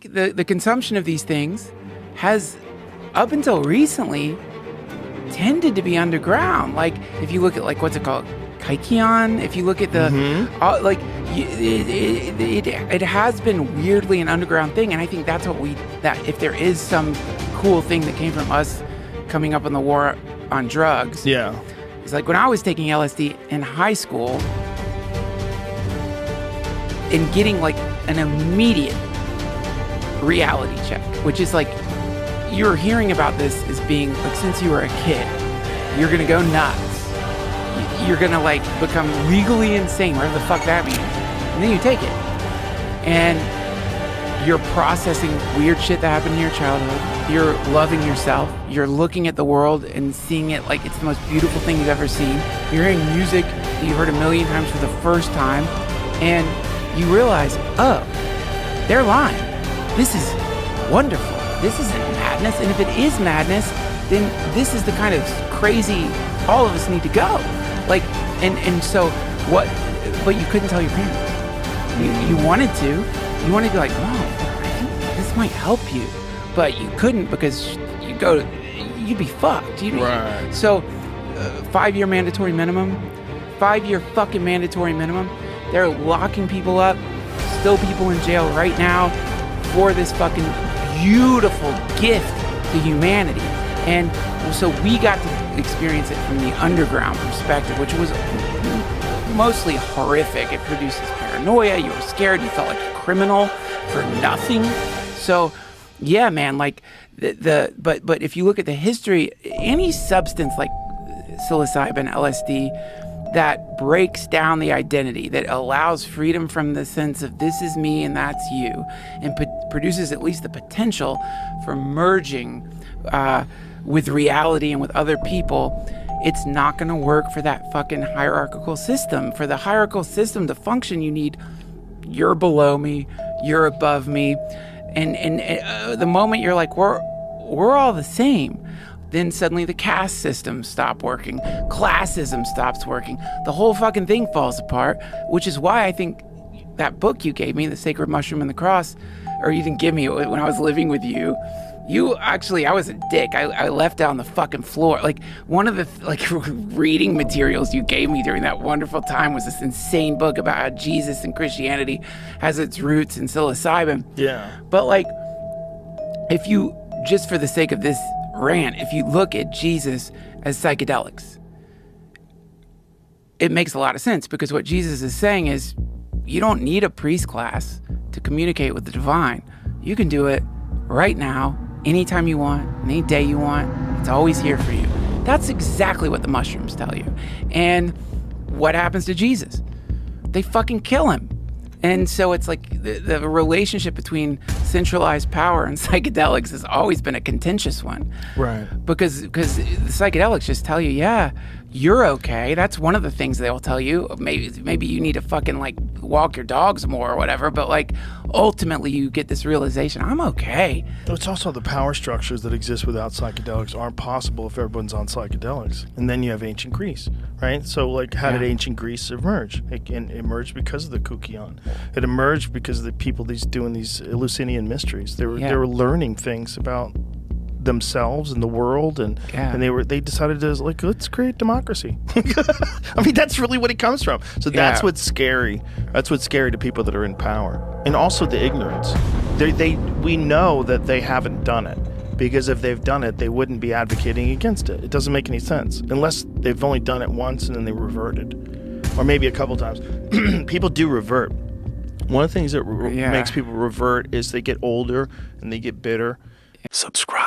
The consumption of these things has, up until recently, tended to be underground. Like, if you look at, like, what's it called? Kaikion. If you look at the, it has been weirdly an underground thing. And I think that's that if there is some cool thing that came from us coming up on the war on drugs. Yeah. It's like when I was taking LSD in high school and getting like an immediate reality check, which is like, you're hearing about this as being like, since you were a kid, you're gonna go nuts. You're gonna like become legally insane, whatever the fuck that means. And then you take it. And you're processing weird shit that happened in your childhood. You're loving yourself. You're looking at the world and seeing it like it's the most beautiful thing you've ever seen. You're hearing music that you've heard a million times for the first time. And you realize, oh, they're lying. This is wonderful. This isn't madness. And if it is madness, then this is the kind of crazy all of us need to go. Like, and so what, but you couldn't tell your parents. You wanted to. You wanted to be like, Mom, I think this might help you. But you couldn't because you'd be fucked. Right. So, 5-year mandatory minimum, 5-year fucking mandatory minimum. They're locking people up, still people in jail right now for this fucking beautiful gift to humanity. And so we got to experience it from the underground perspective, which was mostly horrific. It produces paranoia. You were scared. You felt like a criminal for nothing. So, yeah, man, like but if you look at the history, any substance like psilocybin, LSD, that breaks down the identity, that allows freedom from the sense of this is me and that's you, and produces at least the potential for merging with reality and with other people, it's not going to work for that fucking hierarchical system. For the hierarchical system to function, you need you're below me, you're above me, and the moment you're like we're all the same, then suddenly the caste system stops working, classism stops working, the whole fucking thing falls apart. Which is why I think that book you gave me, The Sacred Mushroom and the Cross, or you didn't give me when I was living with you. You actually, I was a dick. I left it on the fucking floor. Like, one of the reading materials you gave me during that wonderful time was this insane book about how Jesus and Christianity has its roots in psilocybin. Yeah. But like, if you, just for the sake of this rant, if you look at Jesus as psychedelics, it makes a lot of sense, because what Jesus is saying is, you don't need a priest class to communicate with the divine. You can do it right now, anytime you want, any day you want. It's always here for you. That's exactly what the mushrooms tell you. And what happens to Jesus? They fucking kill him. And so it's like the relationship between centralized power and psychedelics has always been a contentious one. Right. Because the psychedelics just tell you, yeah, you're okay. That's one of the things they'll tell you. Maybe you need to fucking like walk your dogs more or whatever. But like ultimately you get this realization, I'm okay. It's also the power structures that exist without psychedelics aren't possible if everyone's on psychedelics. And then you have ancient Greece, right? So like how did ancient Greece emerge? It emerged because of the Kukion. It emerged because of the people doing these Eleusinian mysteries. They were learning things about themselves and the world, and they decided to like, let's create democracy. I mean, that's really what it comes from. So that's what's scary. That's what's scary to people that are in power, and also the ignorance. We know that they haven't done it, because if they've done it, they wouldn't be advocating against it. It doesn't make any sense unless they've only done it once and then they reverted, or maybe a couple times. People do revert. One of the things that makes people revert is they get older and they get bitter. Subscribe.